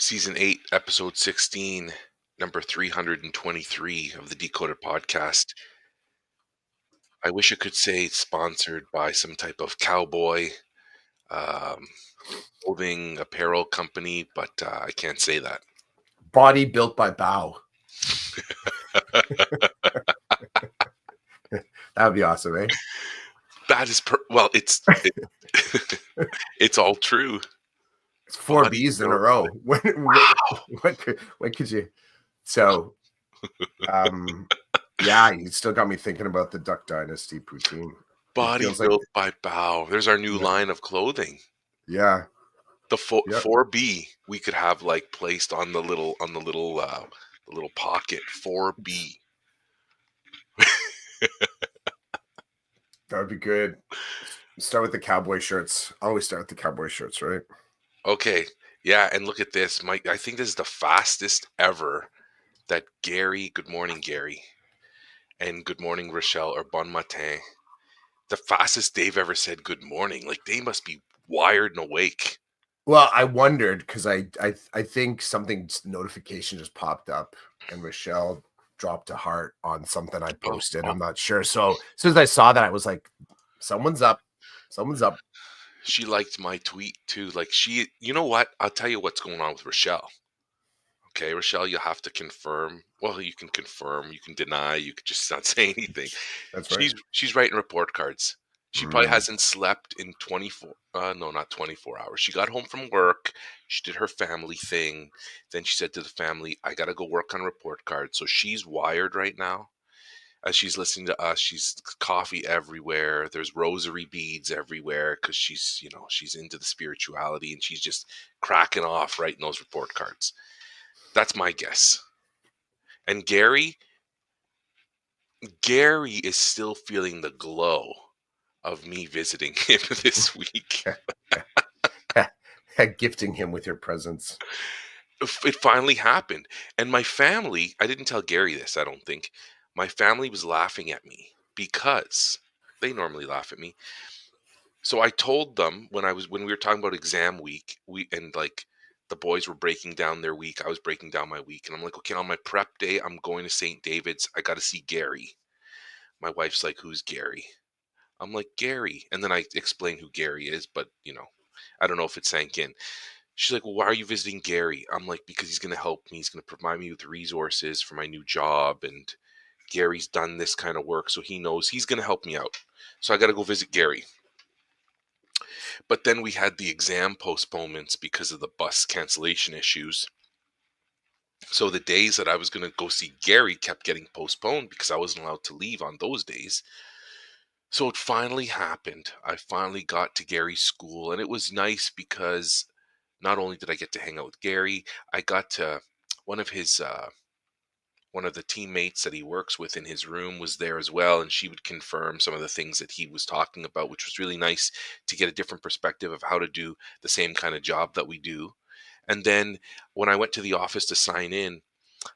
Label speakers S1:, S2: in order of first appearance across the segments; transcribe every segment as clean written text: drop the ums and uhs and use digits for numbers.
S1: Season 8, Episode 16, number 323 of the Decoded Podcast. I wish I could say it's sponsored by some type of cowboy um, clothing apparel company, but I can't say that.
S2: Body built by Bow. That would be awesome, eh?
S1: That is, it's all true.
S2: It's four
S1: Body
S2: B's in a
S1: built
S2: row.
S1: Wow.
S2: What could you? So, yeah, you still got me thinking about the Duck Dynasty poutine.
S1: Body
S2: feels
S1: built by Bow. There's our new line of clothing.
S2: Yeah.
S1: The
S2: Yep.
S1: 4B we could have like placed on the little pocket. 4B.
S2: That would be good. Start with the cowboy shirts. Always start with the cowboy shirts, right?
S1: Okay. Yeah, and look at this. I think this is the fastest ever that Gary, good morning, Gary, and good morning, Rochelle, or bon matin. The fastest they've ever said good morning. Like they must be wired and awake.
S2: Well, I wondered because I think something's notification just popped up and Rochelle dropped a heart on something I posted. I'm not sure. So as soon as I saw that, I was like, someone's up. Someone's up.
S1: She liked my tweet too. Like you know what? I'll tell you what's going on with Rochelle. Okay, Rochelle, you'll have to confirm. Well, you can confirm, you can deny, you could just not say anything.
S2: That's right.
S1: She's writing report cards. She probably hasn't slept in 24, no, not 24 hours. She got home from work. She did her family thing. Then she said to the family, I got to go work on report cards. So she's wired right now. As she's listening to us, she's coffee everywhere. There's rosary beads everywhere because she's into the spirituality and she's just cracking off writing those report cards. That's my guess. And Gary is still feeling the glow of me visiting him this week.
S2: Gifting him with your presence.
S1: It finally happened. And my family, I didn't tell Gary this, I don't think. My family was laughing at me because they normally laugh at me. So I told them when we were talking about exam week, the boys were breaking down their week. I was breaking down my week. And I'm like, okay, on my prep day, I'm going to St. David's. I got to see Gary. My wife's like, who's Gary? I'm like, Gary. And then I explain who Gary is, but, I don't know if it sank in. She's like, well, why are you visiting Gary? I'm like, because he's going to help me. He's going to provide me with resources for my new job. And Gary's done this kind of work, so he knows he's going to help me out. So I got to go visit Gary. But then we had the exam postponements because of the bus cancellation issues. So the days that I was going to go see Gary kept getting postponed because I wasn't allowed to leave on those days. So it finally happened. I finally got to Gary's school, and it was nice because not only did I get to hang out with Gary, I got to one of the teammates that he works with in his room was there as well, and she would confirm some of the things that he was talking about, which was really nice to get a different perspective of how to do the same kind of job that we do. And then when I went to the office to sign in,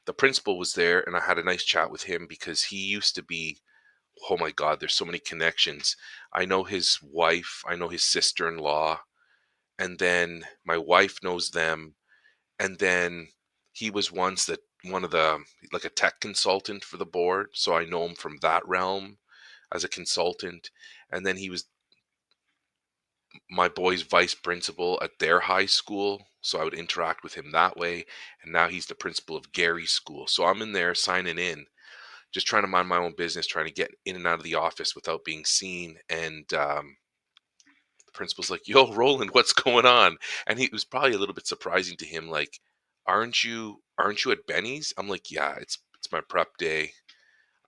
S1: the principal was there, and I had a nice chat with him because he used to be, oh my God, there's so many connections. I know his wife, I know his sister-in-law, and then my wife knows them. And then he was once one of the, like a tech consultant for the board. So I know him from that realm as a consultant. And then he was my boy's vice principal at their high school. So I would interact with him that way. And now he's the principal of Gary's school. So I'm in there signing in, just trying to mind my own business, trying to get in and out of the office without being seen. And the principal's like, yo, Roland, what's going on? And it was probably a little bit surprising to him, like, aren't you at Benny's? I'm like, yeah, it's my prep day.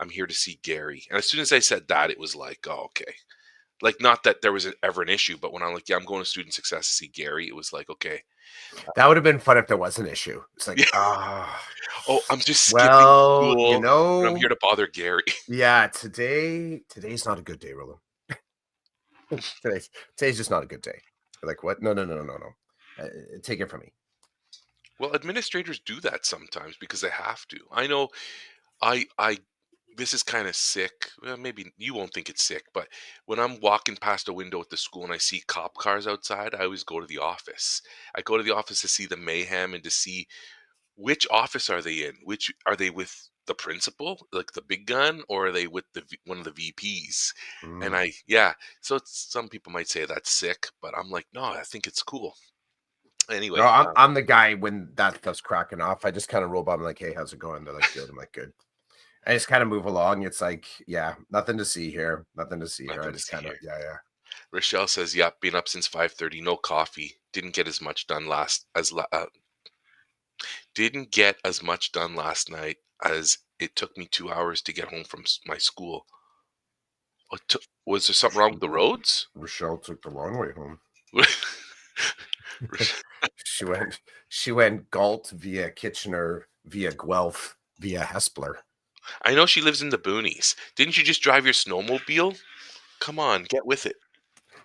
S1: I'm here to see Gary. And as soon as I said that, it was like, oh, okay. Like, not that there was ever an issue, but when I'm like, yeah, I'm going to Student Success to see Gary, it was like, okay.
S2: That would have been fun if there was an issue. It's like,
S1: oh, I'm just skipping school. And I'm here to bother Gary.
S2: Yeah, today's not a good day, Roland. today's just not a good day. Like, what? No. Take it from me.
S1: Well, administrators do that sometimes because they have to. I know I this is kind of sick. Well, maybe you won't think it's sick, but when I'm walking past a window at the school and I see cop cars outside, I always go to the office. I go to the office to see the mayhem and to see which office are they in? Which are they with the principal, like the big gun, or are they with one of the VPs? And
S2: Mm.
S1: yeah. So some people might say that's sick, but I'm like, no, I think it's cool.
S2: No,
S1: Anyway,
S2: I'm the guy when that stuff's cracking off. I just kind of roll by. I'm like, hey, how's it going? They're like, good. I'm like, good. I just kind of move along. It's like, yeah, nothing to see here. Nothing to see here. I
S1: nothing to
S2: just
S1: see
S2: kind of,
S1: here.
S2: yeah, yeah.
S1: Rochelle says, "Yep, been up since 5:30. No coffee. Didn't get as much done last night as it took me 2 hours to get home from my school. Was there something wrong with the roads?"
S2: Rochelle took the long way home.
S1: Roch-
S2: she went, she went Galt via Kitchener, via Guelph, via Hespler.
S1: I know she lives in the boonies. Didn't you just drive your snowmobile? Come on, get with it.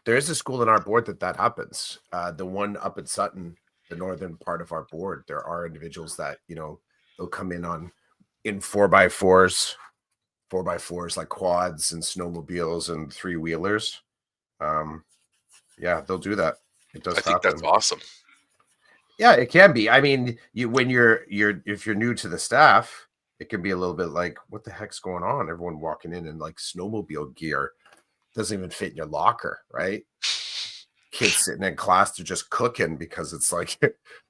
S2: There is a school in our board that happens. The one up in Sutton, the northern part of our board, there are individuals that, they'll come in 4x4s, 4x4s like quads and snowmobiles and three wheelers. Yeah, they'll do that. It does
S1: I think that's
S2: happen.
S1: awesome.
S2: Yeah, it can be. I mean, when you're if you're new to the staff, it can be a little bit like, what the heck's going on? Everyone walking in like snowmobile gear doesn't even fit in your locker, right? Kids sitting in class, they're just cooking because it's like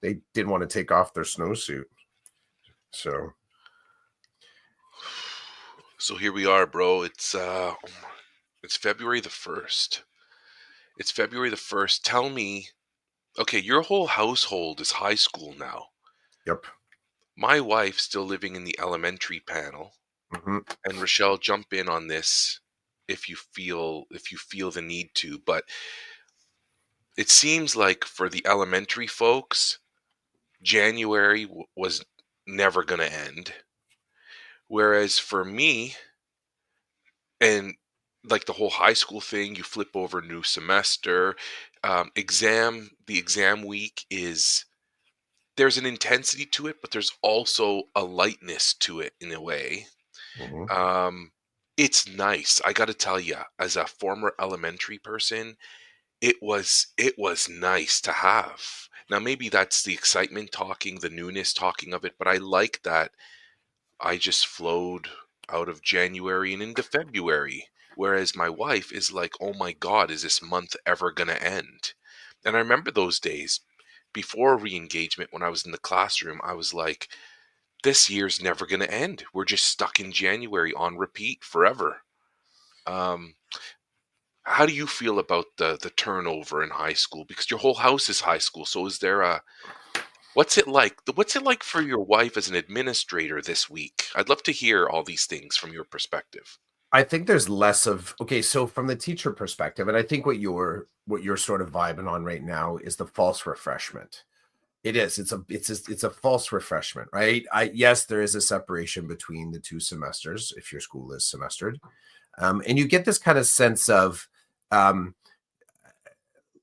S2: they didn't want to take off their snowsuit. So
S1: here we are, bro. It's February the 1st. It's February the 1st. Tell me, okay, your whole household is high school now.
S2: yep.
S1: My wife's still living in the elementary panel,
S2: Mm-hmm.
S1: and Rochelle, jump in on this if you feel the need to, but it seems like for the elementary folks, January was never going to end. Whereas for me, and like the whole high school thing, you flip over new semester, the exam week there's an intensity to it, but there's also a lightness to it in a way.
S2: Mm-hmm.
S1: Um, it's nice. I got to tell you, as a former elementary person, it was nice to have. Now maybe that's the excitement talking, the newness talking of it, but I like that I just flowed out of January and into February. Whereas my wife is like, oh my God, is this month ever going to end? And I remember those days before re engagement when I was in the classroom. I was like, this year's never going to end. We're just stuck in January on repeat forever. Um, how do you feel about the turnover in high school? Because your whole house is high school. So is there a what's it like? What's it like for your wife as an administrator this week? I'd love to hear all these things from your perspective.
S2: I think there's less of, okay, so from the teacher perspective, and I think what you're sort of vibing on right now is the false refreshment. It is. It's a false refreshment, right? Yes, there is a separation between the two semesters if your school is semestered, and you get this kind of sense of um,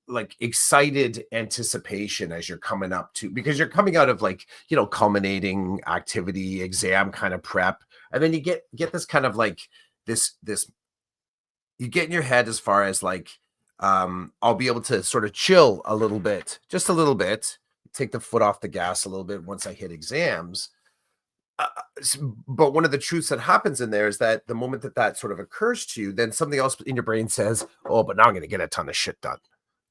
S2: like excited anticipation as you're coming up to, because you're coming out of like, culminating activity, exam kind of prep, and then you get this kind of like this you get in your head as far as like, I'll be able to sort of chill a little bit, just a little bit, take the foot off the gas a little bit once I hit exams. But one of the truths that happens in there is that the moment that sort of occurs to you, then something else in your brain says, oh, but now I'm going to get a ton of shit done.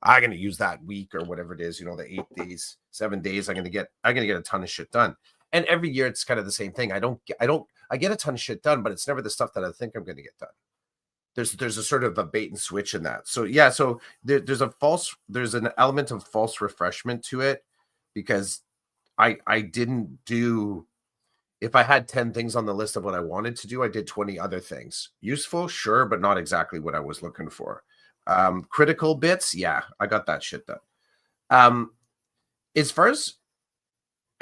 S2: I'm going to use that week or whatever it is, the 8 days, 7 days, I'm going to get a ton of shit done. And every year it's kind of the same thing. I get a ton of shit done, but it's never the stuff that I think I'm going to get done. There's a sort of a bait and switch in that. So yeah, so there's an element of false refreshment to it, because I didn't do, if I had 10 things on the list of what I wanted to do, I did 20 other things. Useful, sure, but not exactly what I was looking for. Critical bits, yeah, I got that shit done. As far as,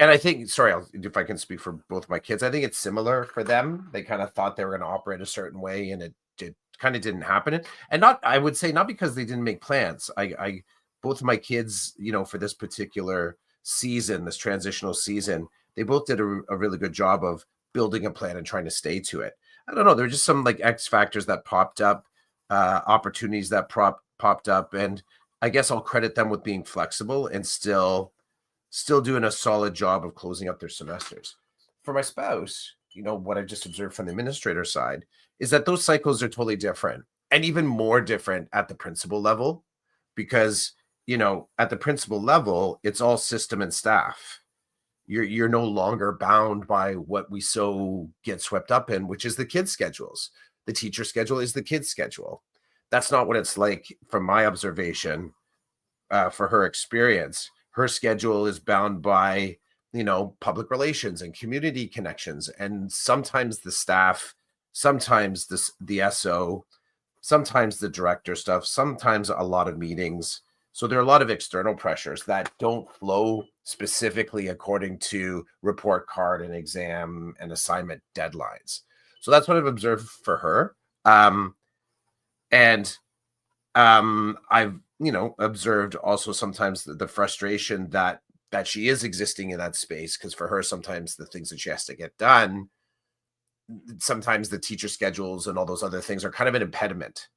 S2: and I think, sorry, if I can speak for both my kids, I think it's similar for them. They kind of thought they were going to operate a certain way, and it kind of didn't happen. And I would say not because they didn't make plans. I both of my kids, for this particular season, this transitional season, they both did a really good job of building a plan and trying to stay to it. I don't know. There were just some like X factors that popped up, opportunities that popped up, and I guess I'll credit them with being flexible and still doing a solid job of closing up their semesters. For my spouse, what I just observed from the administrator side is that those cycles are totally different, and even more different at the principal level, because at the principal level, it's all system and staff. You're no longer bound by what we so get swept up in, which is the kids' schedules. The teacher schedule is the kids' schedule. That's not what it's like from my observation. For her experience, her schedule is bound by public relations and community connections, and sometimes the staff, sometimes the SO, sometimes the director stuff, sometimes a lot of meetings. So there are a lot of external pressures that don't flow specifically according to report card and exam and assignment deadlines. So that's what I've observed for her. And I've observed also sometimes the frustration that she is existing in that space, because for her, sometimes the things that she has to get done, sometimes the teacher schedules and all those other things are kind of an impediment.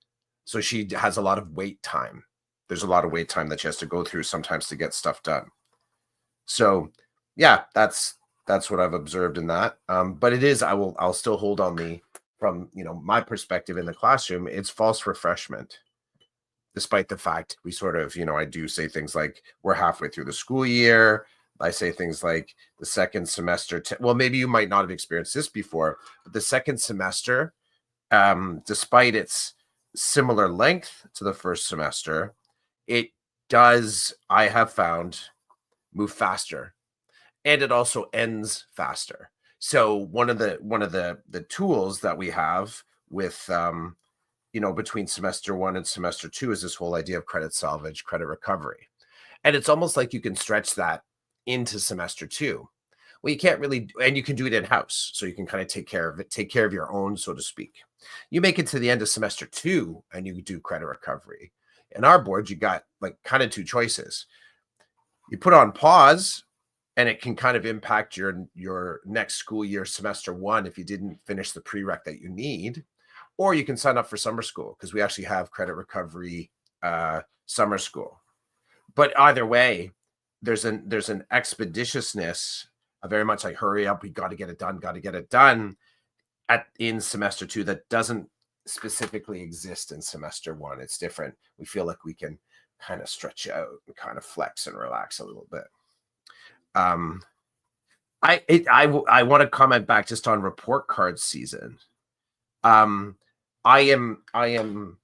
S2: So she has a lot of wait time. There's a lot of wait time that she has to go through sometimes to get stuff done. So yeah, that's what I've observed in that. But it is, I'll still hold on from my perspective in the classroom, it's false refreshment. Despite the fact we sort of, I do say things like we're halfway through the school year. I say things like the second semester. Well, maybe you might not have experienced this before, but the second semester, despite its similar length to the first semester, it does, I have found, move faster, and it also ends faster. So one of the tools that we have with between semester 1 and semester 2 is this whole idea of credit salvage, credit recovery. And it's almost like you can stretch that into semester 2. Well, you can't really, and you can do it in-house. So you can kind of take care of your own, so to speak. You make it to the end of semester 2 and you do credit recovery. In our board, you got like kind of two choices. You put on pause, and it can kind of impact your next school year, semester 1, if you didn't finish the prereq that you need. Or you can sign up for summer school, because we actually have credit recovery summer school. But either way, there's an expeditiousness, a very much like hurry up, we got to get it done in semester 2 that doesn't specifically exist in semester 1. It's different. We feel like we can kind of stretch out and kind of flex and relax a little bit. I want to comment back just on report card season. I am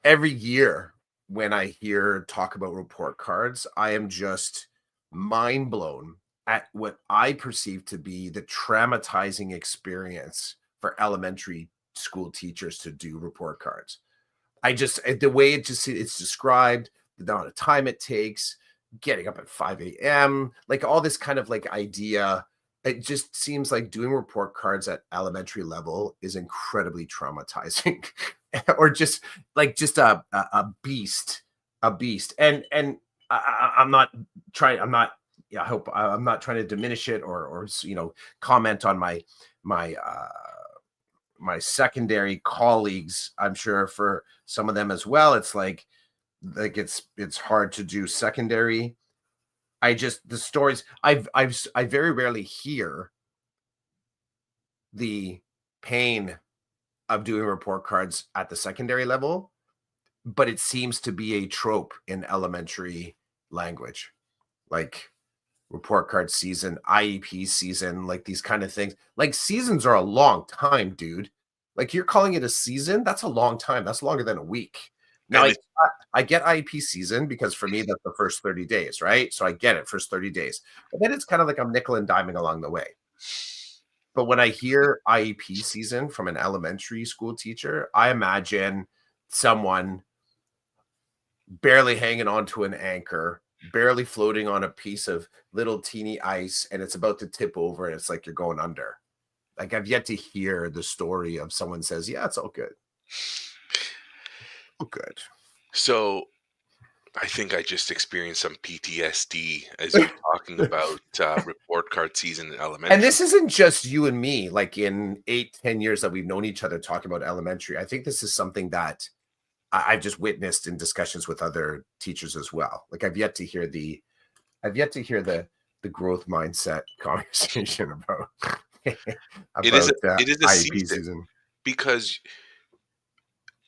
S2: every year when I hear talk about report cards, I am just mind blown at what I perceive to be the traumatizing experience for elementary school teachers to do report cards. The way it's described, the amount of time it takes, getting up at 5 a.m., like all this kind of like idea. It just seems like doing report cards at elementary level is incredibly traumatizing, or just a beast. And I'm not trying. I hope I'm not trying to diminish it or comment on my secondary colleagues. I'm sure for some of them as well, it's like it's hard to do secondary. The stories I very rarely hear the pain of doing report cards at the secondary level, but it seems to be a trope in elementary language, like report card season, IEP season, like these kind of things. Like seasons are a long time, dude. Like you're calling it a season? That's a long time. That's longer than a week. Now, I get IEP season because for me, that's the first 30 days, right? So I get it, first 30 days. But then it's kind of like I'm nickel and diming along the way. But when I hear IEP season from an elementary school teacher, I imagine someone barely hanging onto an anchor, barely floating on a piece of little teeny ice, and it's about to tip over, and it's like you're going under. Like I've yet to hear the story of someone says, yeah, it's all good. Oh, good.
S1: So I think I just experienced some PTSD as you're talking about report card season in
S2: And
S1: elementary.
S2: this isn't just you and me, like in 8, 10 years that we've known each other talking about elementary. I think this is something that I've just witnessed in discussions with other teachers as well. Like I've yet to hear the growth mindset conversation about
S1: It is a it is a
S2: IEP
S1: season
S2: season.
S1: because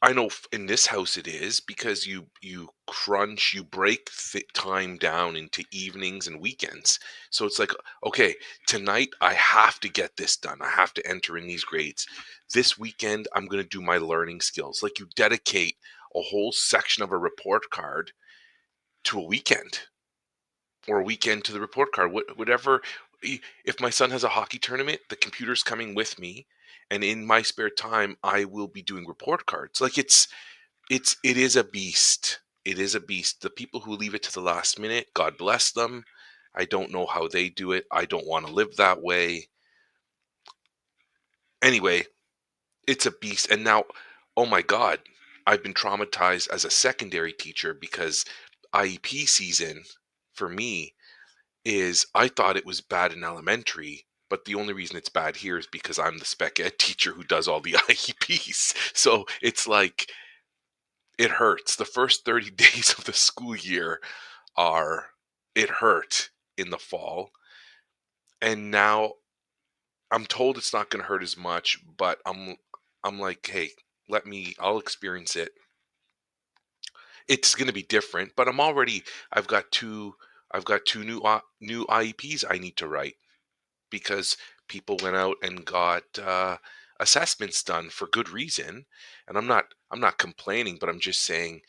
S1: I know in this house it is because you break time down into evenings and weekends. So it's like, okay, tonight I have to get this done. I have to enter in these grades. This weekend I'm going to do my learning skills. Like you dedicate a whole section of a report card to a weekend, or a weekend to the report card. Whatever. If my son has a hockey tournament, the computer's coming with me, and in my spare time I will be doing report cards. Like it is a beast. It is a beast. The people who leave it to the last minute, God bless them. I don't know how they do it. I don't want to live that way. Anyway, it's a beast. And now, oh my God, I've been traumatized as a secondary teacher because IEP season for me is I thought it was bad in elementary, but the only reason it's bad here is because I'm the spec ed teacher who does all the IEPs. So it's like it hurts. The first 30 days of the school year are it hurt in the fall. And now I'm told it's not going to hurt as much, but I'm like, hey, I'll experience it. It's going to be different, but I've got two new IEPs I need to write because people went out and got assessments done for good reason. And I'm not complaining, but I'm just saying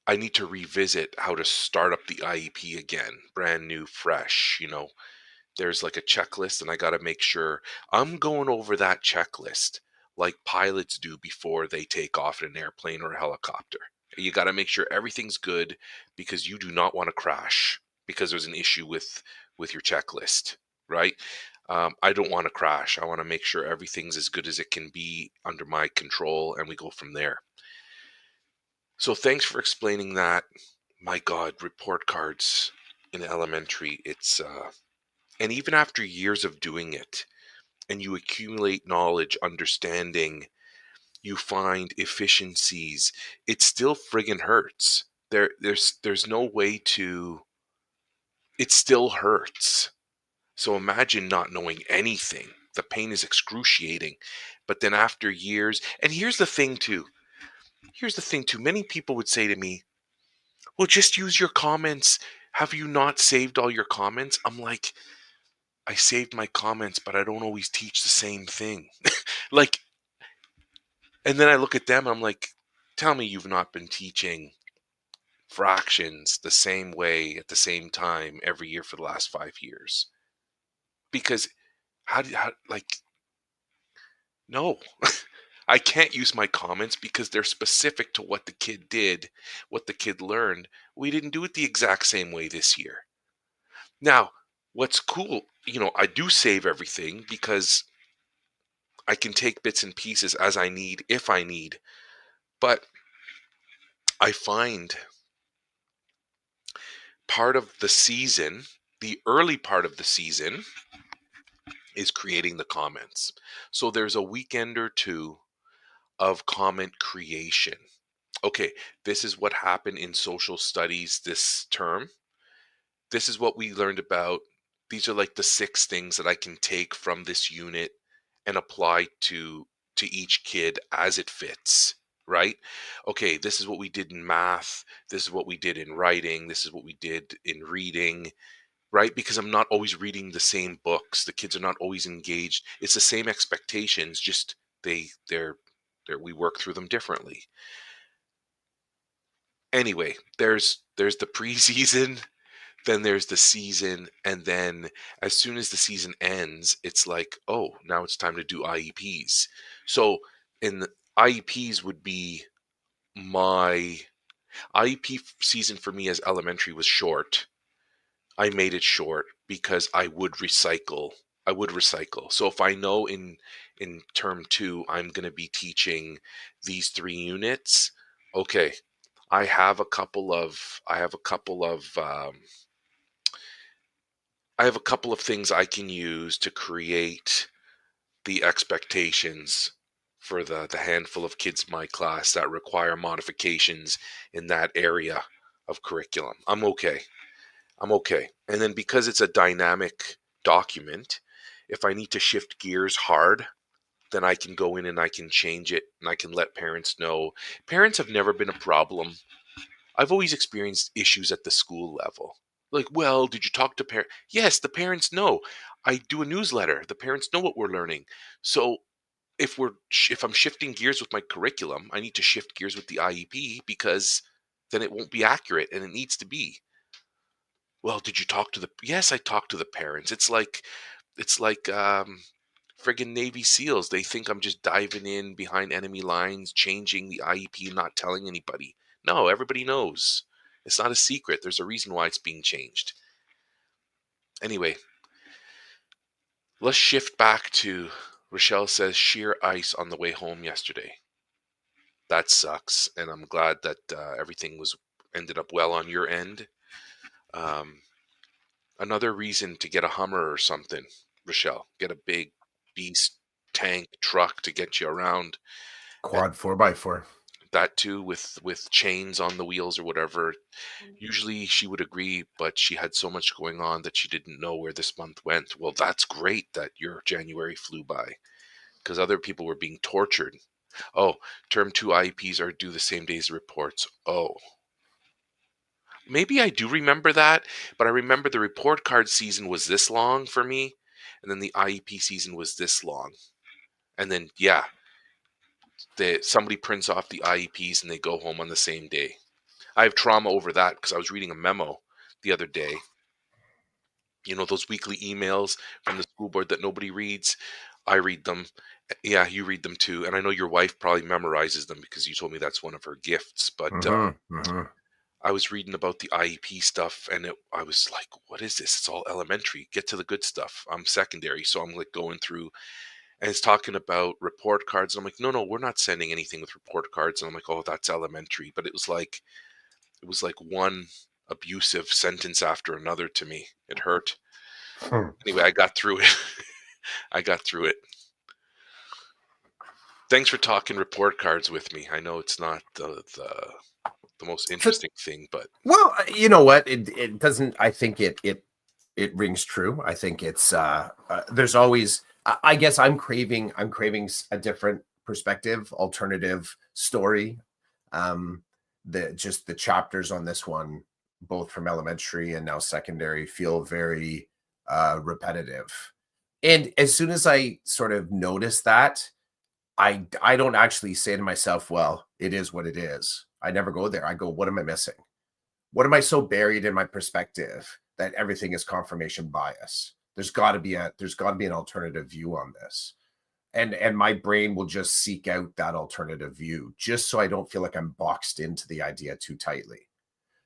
S1: I need to revisit how to start up the IEP again, brand new, fresh. There's like a checklist, and I got to make sure I'm going over that checklist like pilots do before they take off in an airplane or a helicopter. You got to make sure everything's good because you do not want to crash because there's an issue with your checklist, right? I don't want to crash. I want to make sure everything's as good as it can be under my control, and we go from there. So thanks for explaining that. My God, report cards in elementary, and even after years of doing it, and you accumulate knowledge, understanding, you find efficiencies, it still friggin' hurts. There's no way to, it still hurts. So imagine not knowing anything. The pain is excruciating. But then after years, and here's the thing too, many people would say to me, well, just use your comments. Have you not saved all your comments? I'm like, I saved my comments, but I don't always teach the same thing. Like, and then I look at them and I'm like, tell me you've not been teaching fractions the same way at the same time every year for the last 5 years. Because like, no, I can't use my comments because they're specific to what the kid did, what the kid learned. We didn't do it the exact same way this year. Now, what's cool, I do save everything because I can take bits and pieces as I need, if I need. But I find part of the season, the early part of the season, is creating the comments. So there's a weekend or two of comment creation. Okay, this is what happened in social studies this term. This is what we learned about. These are like the 6 things that I can take from this unit and apply to each kid as it fits, right? Okay, this is what we did in math, this is what we did in writing, this is what we did in reading, right? Because I'm not always reading the same books. The kids are not always engaged. It's the same expectations, just they're we work through them differently. Anyway, there's the preseason, then there's the season, and then as soon as the season ends, it's like, oh, now it's time to do IEPs. So in the IEPs would be my IEP season for me as elementary was short. I made it short because I would recycle. I would recycle. So if I know in term 2 I'm going to be teaching these 3 units, okay, I have a couple of I have a couple of I have a couple of things I can use to create the expectations for the handful of kids in my class that require modifications in that area of curriculum. I'm okay. I'm okay. And then because it's a dynamic document, if I need to shift gears hard, then I can go in and I can change it and I can let parents know. Parents have never been a problem. I've always experienced issues at the school level. Like, well, did you talk to parents? Yes, the parents know. I do a newsletter. The parents know what we're learning. So if I'm shifting gears with my curriculum, I need to shift gears with the IEP because then it won't be accurate and it needs to be. Well, did you talk to the Yes, I talked to the parents. It's like friggin' Navy SEALs. They think I'm just diving in behind enemy lines, changing the IEP and not telling anybody. No, everybody knows. It's not a secret. There's a reason why it's being changed. Anyway, let's shift back to Rochelle says sheer ice on the way home yesterday. That sucks, and I'm glad that everything was ended up well on your end. Um, Another reason to get a Hummer or something, Rochelle. Get a big beast tank truck to get you around. And
S2: Quad 4x4.
S1: that too, with chains on the wheels or whatever. Usually she would agree, but she had so much going on that she didn't know where this month went. Well, that's great that your January flew by because other people were being tortured. Oh, term 2 IEPs are due the same day as the reports. Oh, maybe I do remember that, but I remember the report card season was this long for me, and then the IEP season was this long. And then, yeah, somebody prints off the IEPs and they go home on the same day. I have trauma over that because I was reading a memo the other day. You know, those weekly emails from the school board that nobody reads. I read them. Yeah, you read them too. And I know your wife probably memorizes them because you told me that's one of her gifts. But I was reading about the IEP stuff and I was like, what is this? It's all elementary. Get to the good stuff. I'm secondary. So I'm like going through and it's talking about report cards. And I'm like, no, we're not sending anything with report cards. And I'm like, oh, that's elementary. But it was like one abusive sentence after another to me. It hurt. Anyway, I got through it. I got through it. Thanks for talking report cards with me. I know it's not the most interesting thing, but
S2: Well, you know what? It doesn't. I think it rings true. I think it's there's always. I guess I'm craving a different perspective, alternative story. The chapters on this one, both from elementary and now secondary, feel very repetitive. And as soon as I sort of notice that, I don't actually say to myself, well, it is what it is. I never go there. I go, what am I missing? What am I so buried in my perspective that everything is confirmation bias? There's got to be an alternative view on this. And my brain will just seek out that alternative view just so I don't feel like I'm boxed into the idea too tightly.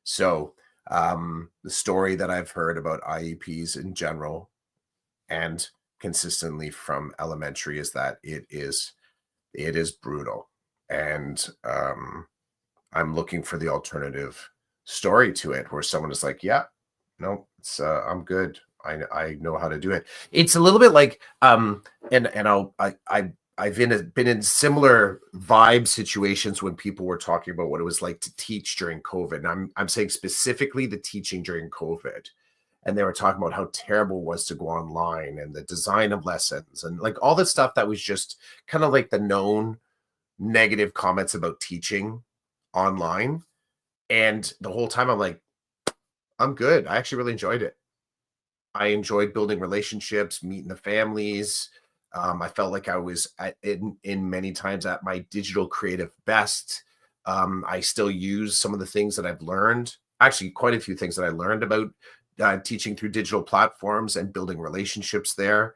S2: So the story that I've heard about IEPs in general and consistently from elementary is that it is brutal. And I'm looking for the alternative story to it where someone is like, yeah, no, it's I'm good. I know how to do it. It's a little bit like and I've been in similar vibe situations when people were talking about what it was like to teach during COVID. And I'm saying specifically the teaching during COVID. And they were talking about how terrible it was to go online and the design of lessons and like all this stuff that was just kind of like the known negative comments about teaching online. And the whole time I'm like, I'm good. I actually really enjoyed it. I enjoyed building relationships, meeting the families. I felt like I was in many times at my digital creative best. I still use some of the things that I've learned, actually quite a few things that I learned about teaching through digital platforms and building relationships there.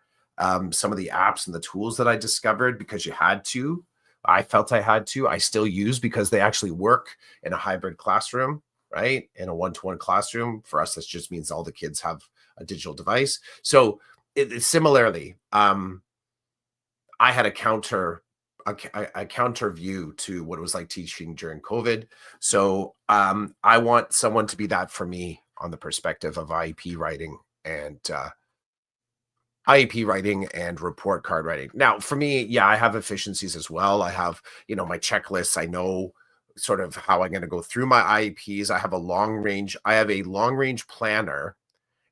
S2: Some of the apps and the tools that I discovered because you had to, I felt I had to, I still use because they actually work in a hybrid classroom, right? In a one-to-one classroom. For us, that just means all the kids have a digital device. So similarly, I had a counter a counter view to what it was like teaching during COVID. So I want someone to be that for me on the perspective of IEP writing and report card writing. Now, for me, yeah, I have efficiencies as well. I have, my checklists. I know sort of how I'm going to go through my IEPs. I have a long range planner.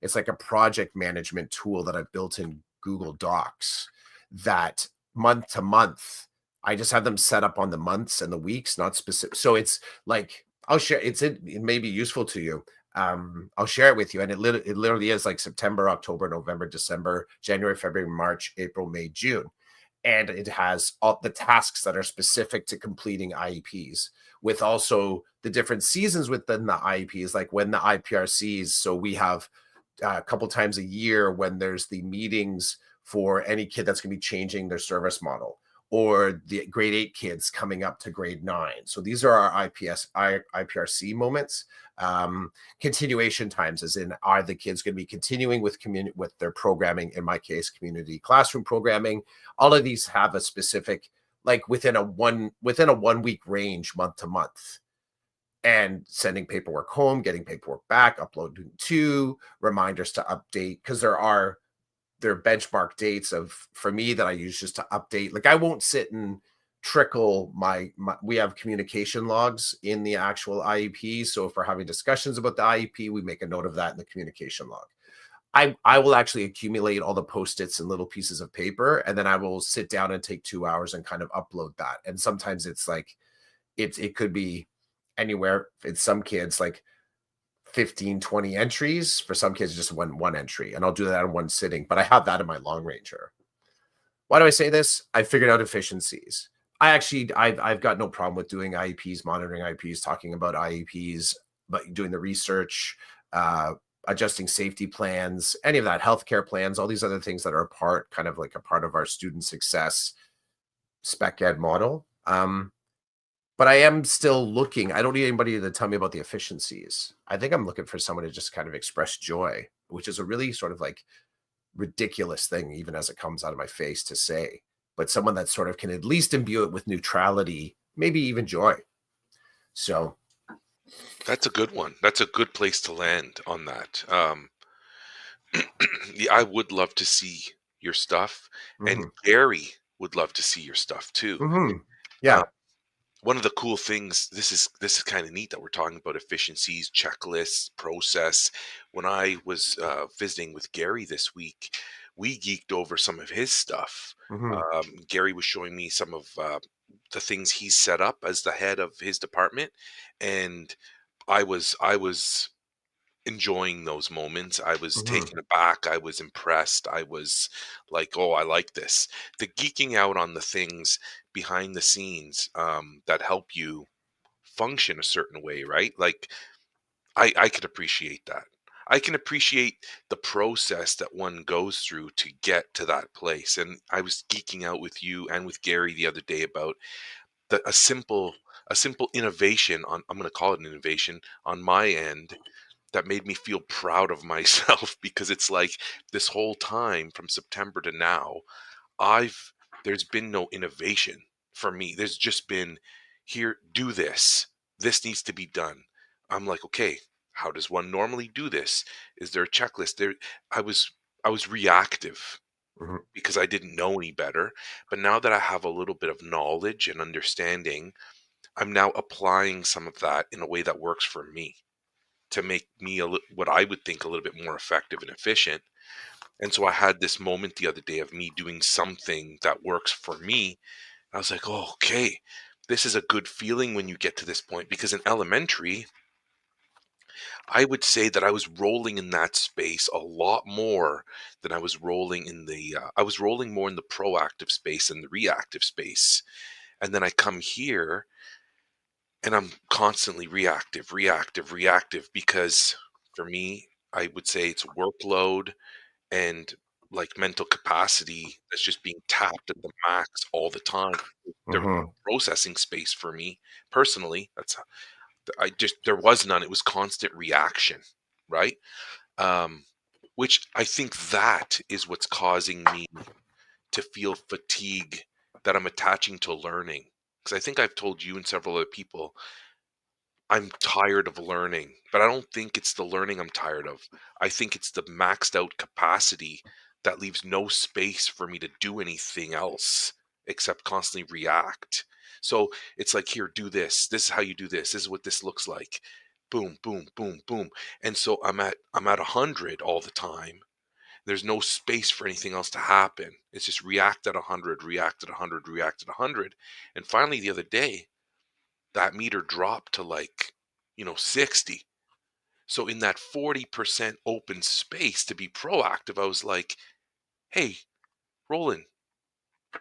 S2: It's like a project management tool that I've built in Google Docs that month to month, I just have them set up on the months and the weeks, not specific. So it's like I'll share it may be useful to you. I'll share it with you. And it literally is like September, October, November, December, January, February, March, April, May, June. And it has all the tasks that are specific to completing IEPs with also the different seasons within the IEPs, like when the IPRCs. So we have a couple times a year when there's the meetings for any kid that's going to be changing their service model, or the grade 8 kids coming up to grade 9. So these are our IPRC moments. Continuation times, as in, are the kids going to be continuing with their programming? In my case, community classroom programming. All of these have a specific, like within a 1 week range, month to month, and sending paperwork home, getting paperwork back, uploading to reminders to update, because there are benchmark dates for me that I use just to update. Like I won't sit and trickle we have communication logs in the actual IEP. So if we're having discussions about the IEP, we make a note of that in the communication log. I will actually accumulate all the post-its and little pieces of paper, and then I will sit down and take 2 hours and kind of upload that. And sometimes it's like it could be anywhere. In some kids, like 15, 20 entries. For some kids, just one entry. And I'll do that in one sitting. But I have that in my long ranger. Why do I say this? I figured out efficiencies. I've got no problem with doing IEPs, monitoring IEPs, talking about IEPs, but doing the research, adjusting safety plans, any of that, healthcare plans, all these other things that are kind of like a part of our student success spec ed model. But I am still looking. I don't need anybody to tell me about the efficiencies. I think I'm looking for someone to just kind of express joy, which is a really sort of like ridiculous thing, even as it comes out of my face to say, but someone that sort of can at least imbue it with neutrality, maybe even joy. So
S1: That's a good one. That's a good place to land on that. Yeah, I would love to see your stuff, and
S2: mhm,
S1: Gary would love to see your stuff too. Uh,
S2: yeah.
S1: one of the cool things, this is kind of neat that we're talking about efficiencies, checklists, process. When I was visiting with Gary this week, we geeked over some of his stuff.
S2: Mhm,
S1: Gary was showing me some of the things he's set up as the head of his department, and I was enjoying those moments. I was
S2: mhm,
S1: taken aback. I was impressed. I was like, "Oh, I like this." The geeking out on the things behind the scenes that help you function a certain way, right? Like I could appreciate that. I can appreciate the process that one goes through to get to that place. And I was geeking out with you and with Gary the other day about a simple innovation on, I'm going to call it an innovation on my end, that made me feel proud of myself because it's like this whole time from September to now, I've there's been no innovation for me. There's just been, here, do this. This needs to be done. I'm like, okay, how does one normally do this? Is there a checklist? I was reactive
S2: mhm,
S1: because I didn't know any better. But now that I have a little bit of knowledge and understanding, I'm now applying some of that in a way that works for me, to make me what I would think a little bit more effective and efficient. And so I had this moment the other day of me doing something that works for me. I was like, oh, okay, this is a good feeling when you get to this point. Because in elementary, I would say that I was rolling in that space a lot more than I was rolling in I was rolling more in the proactive space and the reactive space. And then I come here and I'm constantly reactive, reactive, reactive, because for me, I would say it's workload and like mental capacity that's just being tapped at the max all the time. There was
S2: mhm,
S1: no processing space for me personally. There was none. It was constant reaction, right? Um, which I think that is what's causing me to feel fatigue that I'm attaching to learning. Because I think I've told you and several other people I'm tired of learning, but I don't think it's the learning I'm tired of. I think it's the maxed out capacity that leaves no space for me to do anything else except constantly react. So it's like, here, do this. This is how you do this. This is what this looks like. Boom, boom, boom, boom. And so I'm at 100 all the time. There's no space for anything else to happen. It's just react at 100, react at 100, react at 100. And finally, the other day, that meter dropped to like, 60. So in that 40% open space to be proactive, I was like, hey, Roland,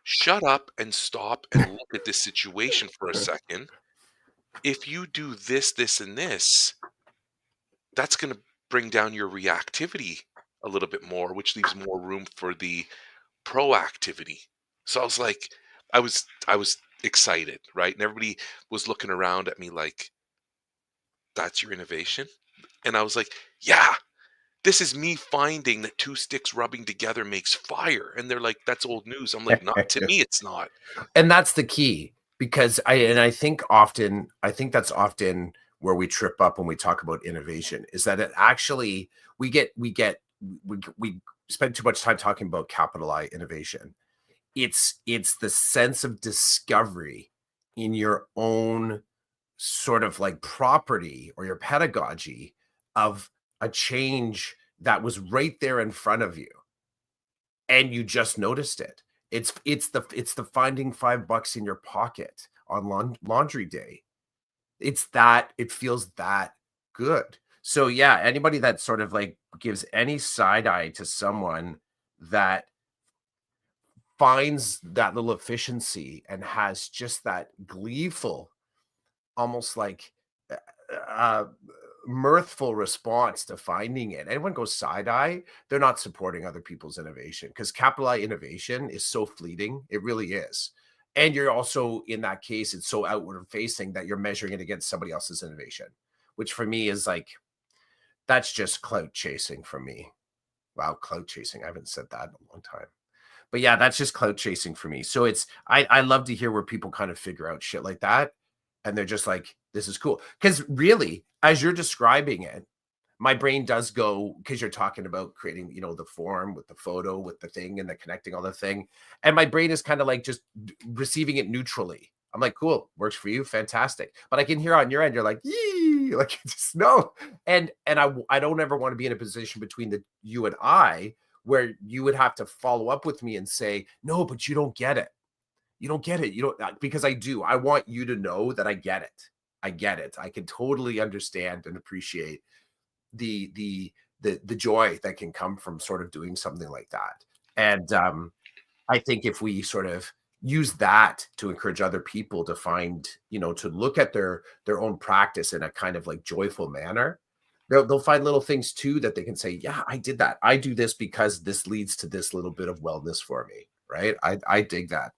S1: shut up and stop and look at this situation for a second. If you do this, this, and this, that's going to bring down your reactivity a little bit more, which leaves more room for the proactivity. So I was like, I was excited, right? And everybody was looking around at me like, that's your innovation? And I was like, yeah, this is me finding that two sticks rubbing together makes fire. And they're like, that's old news. I'm like, not to me, it's not.
S2: And that's the key, because I think often, I think that's often where we trip up when we talk about innovation, is that it actually, we spend too much time talking about capital I innovation. It's the sense of discovery in your own sort of like property or your pedagogy of a change that was right there in front of you and you just noticed it. It's the finding $5 in your pocket on laundry day. It's that, it feels that good. So yeah, anybody that sort of like gives any side eye to someone that finds that little efficiency and has just that gleeful, almost like uh, uh, mirthful response to finding it. Anyone goes side eye, they're not supporting other people's innovation, because capital I innovation is so fleeting. It really is. And you're also, in that case, it's so outward facing that you're measuring it against somebody else's innovation, which for me is like, that's just clout chasing for me. Wow, clout chasing. I haven't said that in a long time. But yeah, that's just clout chasing for me. So it's, I love to hear where people kind of figure out shit like that. And they're just like, this is cool. Because really, as you're describing it, my brain does go, because you're talking about creating, the form with the photo, with the thing and the connecting all the thing. And my brain is kind of like just receiving it neutrally. I'm like, cool, works for you, fantastic. But I can hear on your end, you're like, yee, like, just no. And I don't ever want to be in a position between the you and I where you would have to follow up with me and say, no, but you don't get it. You don't get it. You don't, because I do. I want you to know that I get it. I get it. I can totally understand and appreciate the joy that can come from sort of doing something like that. And I think if we sort of use that to encourage other people to find, to look at their own practice in a kind of like joyful manner, they'll find little things too that they can say, yeah, I did that. I do this because this leads to this little bit of wellness for me. Right. I dig that.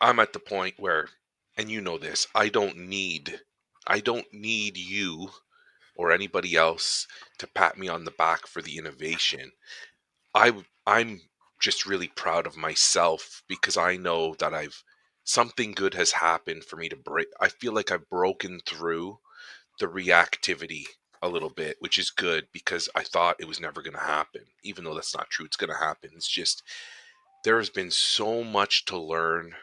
S1: I'm at the point where, and you know this, I don't need you or anybody else to pat me on the back for the innovation. I'm just really proud of myself because I know that something good has happened for me to break. I feel like I've broken through the reactivity a little bit, which is good because I thought it was never going to happen, even though that's not true. It's going to happen. It's just there has been so much to learn,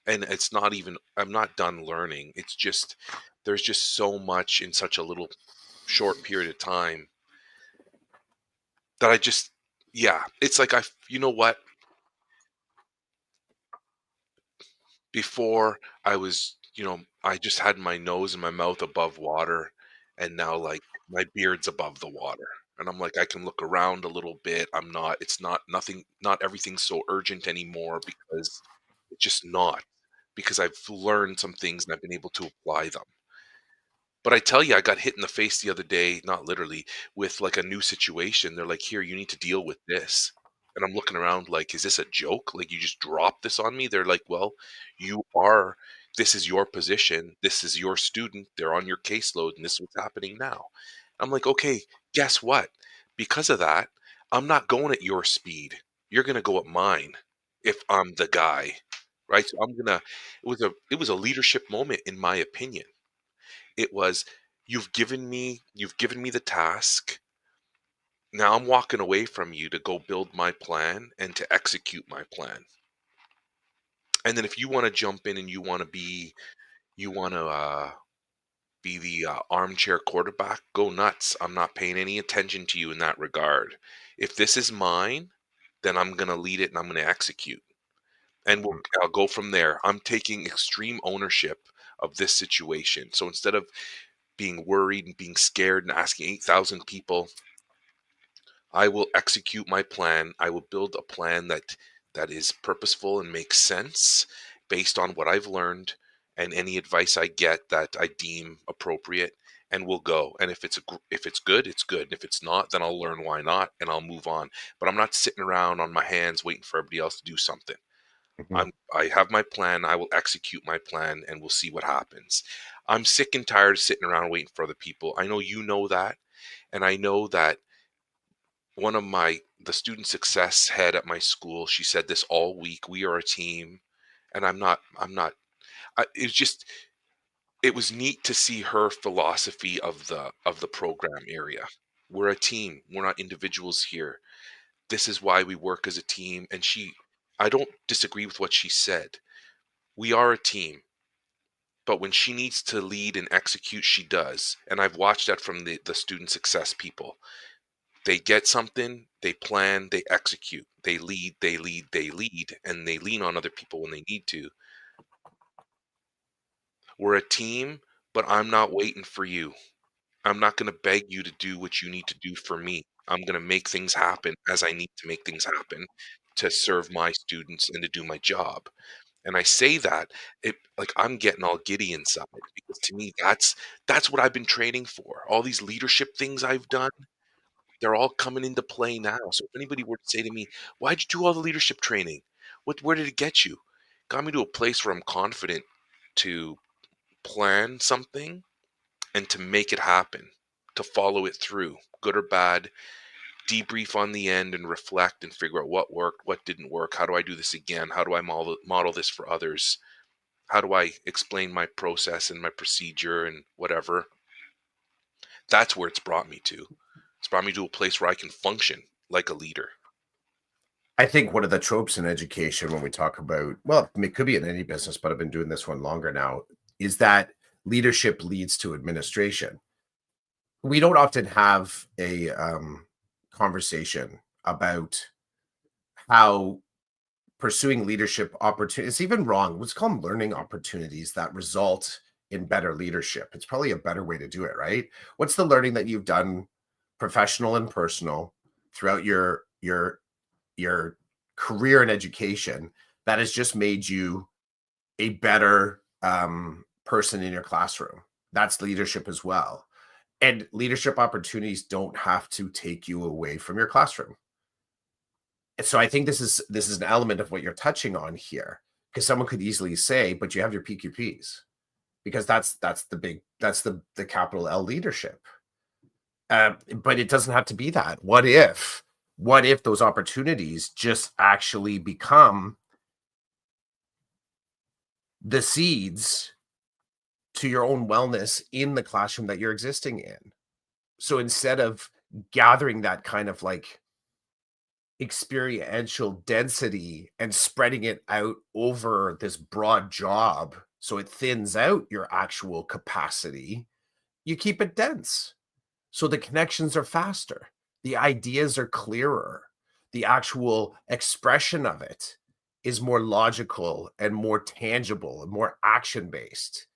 S1: and it's not even, I'm not done learning. It's just there's just so much in such a little short period of time that I just, yeah, it's like you know what? Before I was, I just had my nose and my mouth above water, and now like my beard's above the water. And I'm like, I can look around a little bit. It's not nothing, not everything's so urgent anymore because it's just not, because I've learned some things and I've been able to apply them. But I tell you, I got hit in the face the other day, not literally, with like a new situation. They're like, here, you need to deal with this. And I'm looking around like, is this a joke? Like, you just dropped this on me? They're like, well, you are, this is your position. This is your student. They're on your caseload, and this is what's happening now. I'm like, okay, guess what? Because of that, I'm not going at your speed. You're going to go at mine if I'm the guy. right? So it was a leadership moment in my opinion. It was, you've given me the task. Now I'm walking away from you to go build my plan and to execute my plan. And then if you want to jump in and you want to be the armchair quarterback, go nuts. I'm not paying any attention to you in that regard. If this is mine, then I'm going to lead it and I'm going to execute. And
S2: Mhm,
S1: I'll go from there. I'm taking extreme ownership of this situation. So instead of being worried and being scared and asking 8,000 people, I will execute my plan. I will build a plan that is purposeful and makes sense based on what I've learned and any advice I get that I deem appropriate, and we'll go. And if it's good, it's good. And if it's not, then I'll learn why not and I'll move on. But I'm not sitting around on my hands waiting for everybody else to do something.
S2: mhm.
S1: I have my plan. I will execute my plan and we'll see what happens. I'm sick and tired of sitting around waiting for other people. I know you know that, and I know that one of the student success head at my school, she said this all week, we are a team. And I'm not it was neat to see her philosophy of the program area. We're a team, we're not individuals here. This is why we work as a team. And I don't disagree with what she said. We are a team, but when she needs to lead and execute, she does. And I've watched that from the student success people. They get something, they plan, they execute, they lead, they lead, they lead, and they lean on other people when they need to. We're a team, but I'm not waiting for you. I'm not going to beg you to do what you need to do for me. I'm going to make things happen as I need to make things happen to serve my students and to do my job. And I say that like I'm getting all giddy inside, because to me that's what I've been training for. All these leadership things I've done, they're all coming into play now. So if anybody were to say to me, "Why'd you do all the leadership training? Where did it get you?" Got me to a place where I'm confident to plan something and to make it happen, to follow it through, good or bad, debrief on the end and reflect and figure out what worked, what didn't work, how do I do this again, how do I model this for others, how do I explain my process and my procedure and whatever. That's where it's brought me to. It's brought me to a place where I can function like a leader.
S2: I think one of the tropes in education when we talk about, well, it could be in any business, but I've been doing this one longer now, is that leadership leads to administration. We don't often have a conversation about how pursuing leadership opportunities, it's even wrong. Let's call them learning opportunities that result in better leadership. It's probably a better way to do it, right? What's the learning that you've done, professional and personal, throughout your career in education that has just made you a better person in your classroom? That's leadership as well. And leadership opportunities don't have to take you away from your classroom. So I think this is an element of what you're touching on here, because someone could easily say, but you have your PQPs, because that's the capital L leadership. But it doesn't have to be that. What if those opportunities just actually become the seeds to your own wellness in the classroom that you're existing in? So instead of gathering that kind of like experiential density and spreading it out over this broad job so it thins out your actual capacity, you keep it dense. So the connections are faster, the ideas are clearer, the actual expression of it is more logical and more tangible and more action based.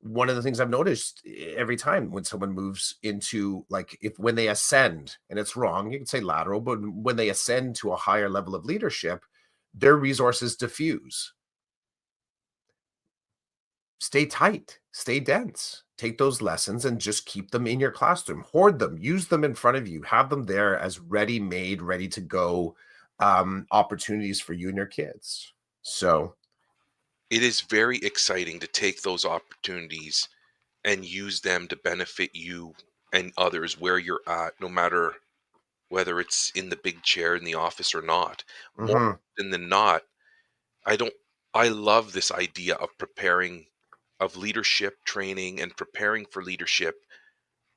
S2: One of the things I've noticed every time when someone moves into, like, if when they ascend, and it's wrong, you can say lateral, but when they ascend to a higher level of leadership, their resources diffuse. Stay tight, stay dense. Take those lessons and just keep them in your classroom. Hoard them, use them in front of you, have them there as ready made, ready to go opportunities for you and your kids. So,
S1: It is very exciting to take those opportunities and use them to benefit you and others where you're at, no matter whether it's in the big chair in the office or not. More
S2: mhm.
S1: often than not, I don't. I love this idea of preparing, of leadership training and preparing for leadership,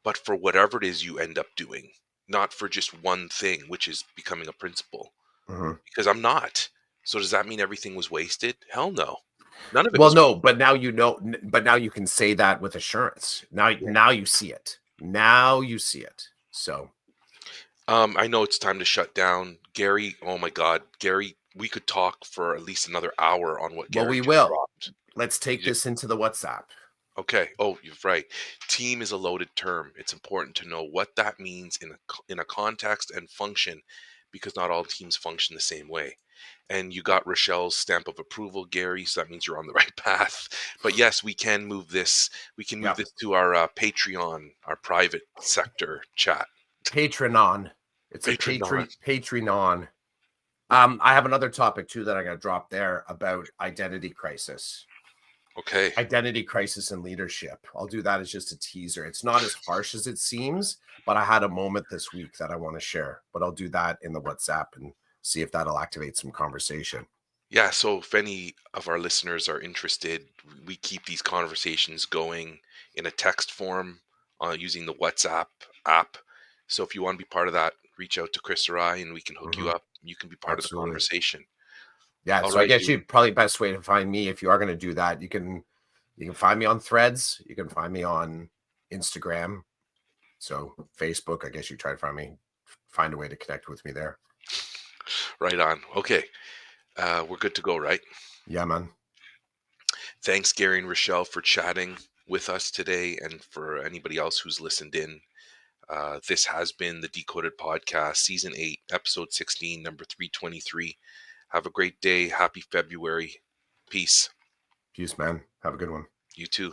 S1: but for whatever it is you end up doing, not for just one thing, which is becoming a principal.
S2: Mhm.
S1: Because I'm not. So does that mean everything was wasted? Hell no. None of it
S2: Well,
S1: was
S2: no,
S1: wasted.
S2: but now you know, but now you can say that with assurance. Now you see it. Now you see it. So,
S1: I know it's time to shut down. Gary, oh my God, Gary, we could talk for at least another hour on what
S2: well,
S1: Gary
S2: we
S1: just
S2: will.
S1: dropped.
S2: Let's take
S1: You
S2: this into the WhatsApp.
S1: Okay. Oh, you're right. Team is a loaded term. It's important to know what that means in a context and function, because not all teams function the same way. And you got Rochelle's stamp of approval, Gary, so that means you're on the right path. But yes, we can move this. We can move
S2: Yep.
S1: this to our Patreon, our private sector chat.
S2: Patreon. It's a
S1: Patreon.
S2: Patreon. I have another topic too that I got to drop there about identity crisis.
S1: Okay.
S2: Identity crisis and leadership. I'll do that as just a teaser. It's not as harsh as it seems, but I had a moment this week that I want to share. But I'll do that in the WhatsApp and see if that'll activate some conversation.
S1: Yeah, so if any of our listeners are interested, we keep these conversations going in a text form using the WhatsApp app. So if you want to be part of that, reach out to Chris or I and we can hook you
S2: Mhm.
S1: up. You can be part of the
S2: Absolutely.
S1: conversation.
S2: Yeah.
S1: All
S2: So I
S1: right,
S2: guess
S1: you
S2: you probably best way to find me if you are going to do that. You can find me on Threads. You can find me on Instagram. So Facebook, I guess you try to find me, find a way to connect with me there.
S1: right on. Okay, we're good to go, right?
S2: Yeah, man.
S1: Thanks, Gary and Rochelle, for chatting with us today, and for anybody else who's listened in. This has been the Decoded Podcast, Season 8, Episode 16, number 323. Have a great day. Happy February. Peace.
S2: Peace, man. Have a good one.
S1: You too.